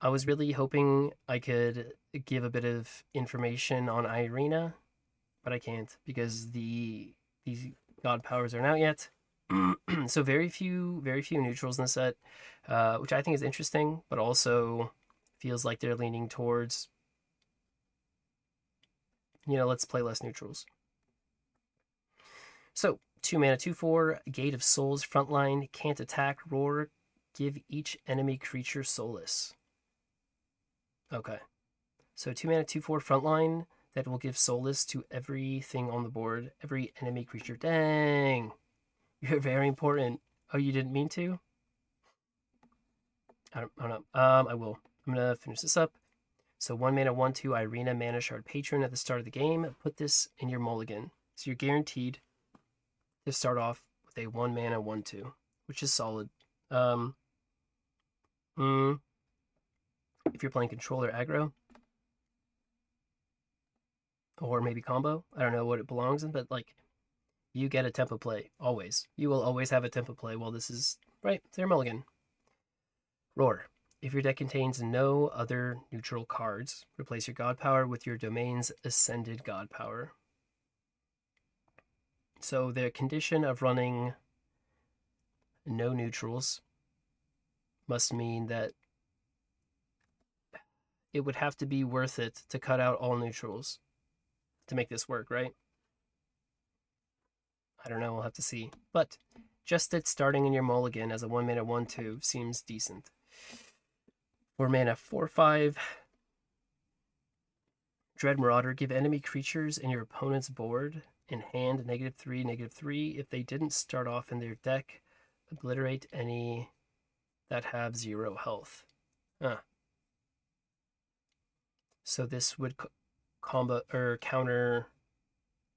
I was really hoping I could give a bit of information on Irina, but I can't because these god powers aren't out yet. So very few neutrals in the set, which I think is interesting, but also feels like they're leaning towards, let's play less neutrals. So 2 mana, 2/4, Gate of Souls, frontline, can't attack, roar, give each enemy creature solace. Okay. So 2 mana, 2/4 frontline that will give solace to everything on the board, every enemy creature. Dang. You're very important. Oh, you didn't mean to? I don't know. I will. I'm gonna finish this up. So 1 mana, 1/2 Irina Mana Shard Patron at the start of the game. Put this in your mulligan. So you're guaranteed to start off with a 1 mana, 1/2, which is solid. If you're playing control or aggro, or maybe combo, I don't know what it belongs in, but like, you get a tempo play always. You will always have a tempo play. Well, this is right. Their mulligan. Roar. If your deck contains no other neutral cards, replace your god power with your domain's ascended god power. So the condition of running no neutrals must mean that it would have to be worth it to cut out all neutrals to make this work, right? I don't know, we'll have to see. But just it starting in your mulligan as a 1 mana 1/2 seems decent. 4 mana 4/5. Dread Marauder, give enemy creatures in your opponent's board in hand -3, -3. If they didn't start off in their deck, obliterate any that have 0 health. So this would combo or counter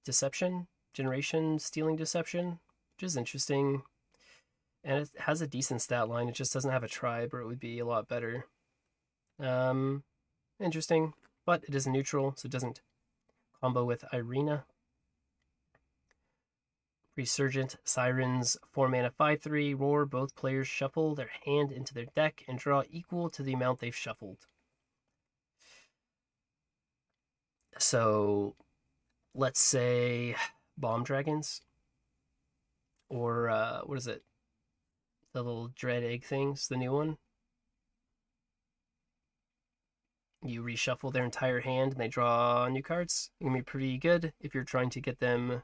deception, generation, stealing deception, which is interesting. And it has a decent stat line. It just doesn't have a tribe, or it would be a lot better. Interesting, but it is a neutral, so it doesn't combo with Irina. Resurgent Sirens, 4 mana 5/3, roar. Both players shuffle their hand into their deck and draw equal to the amount they've shuffled. So let's say bomb dragons, or what is it? The little dread egg things, the new one. You reshuffle their entire hand and they draw new cards. It can be pretty good if you're trying to get them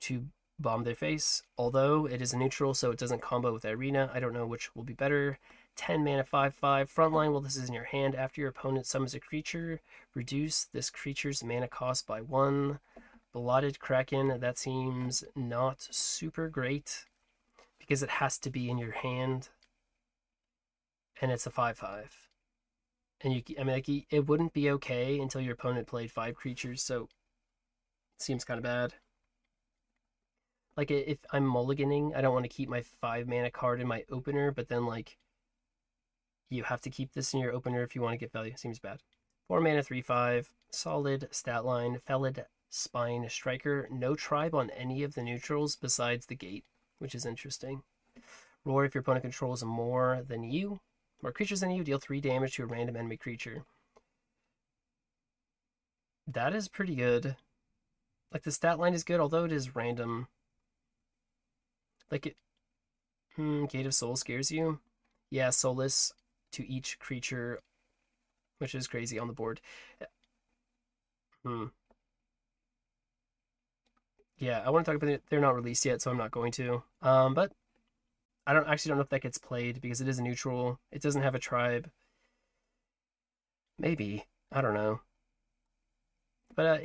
to bomb their face. Although it is a neutral, so it doesn't combo with Irina. I don't know which will be better. 10 mana 5/5. Frontline, while this is in your hand, after your opponent summons a creature, reduce this creature's mana cost by 1. Blotted Kraken, that seems not super great because it has to be in your hand. And it's a 5/5. And it wouldn't be okay until your opponent played 5 creatures, so it seems kind of bad. Like, if I'm mulliganing, I don't want to keep my 5 mana card in my opener, but then, like, you have to keep this in your opener if you want to get value. Seems bad. 4 mana 3/5, solid stat line, Fellid Spine Striker, no tribe on any of the neutrals besides the gate, which is interesting. Roar, if your opponent controls more creatures than you, deal 3 damage to a random enemy creature. That is pretty good. Like, the stat line is good, although it is random. Like, Gate of Souls scares you? Yeah, Solace to each creature, which is crazy on the board. Yeah, I want to talk about it. They're not released yet, so I'm not going to. But I don't know if that gets played because it is a neutral. It doesn't have a tribe. Maybe. I don't know. But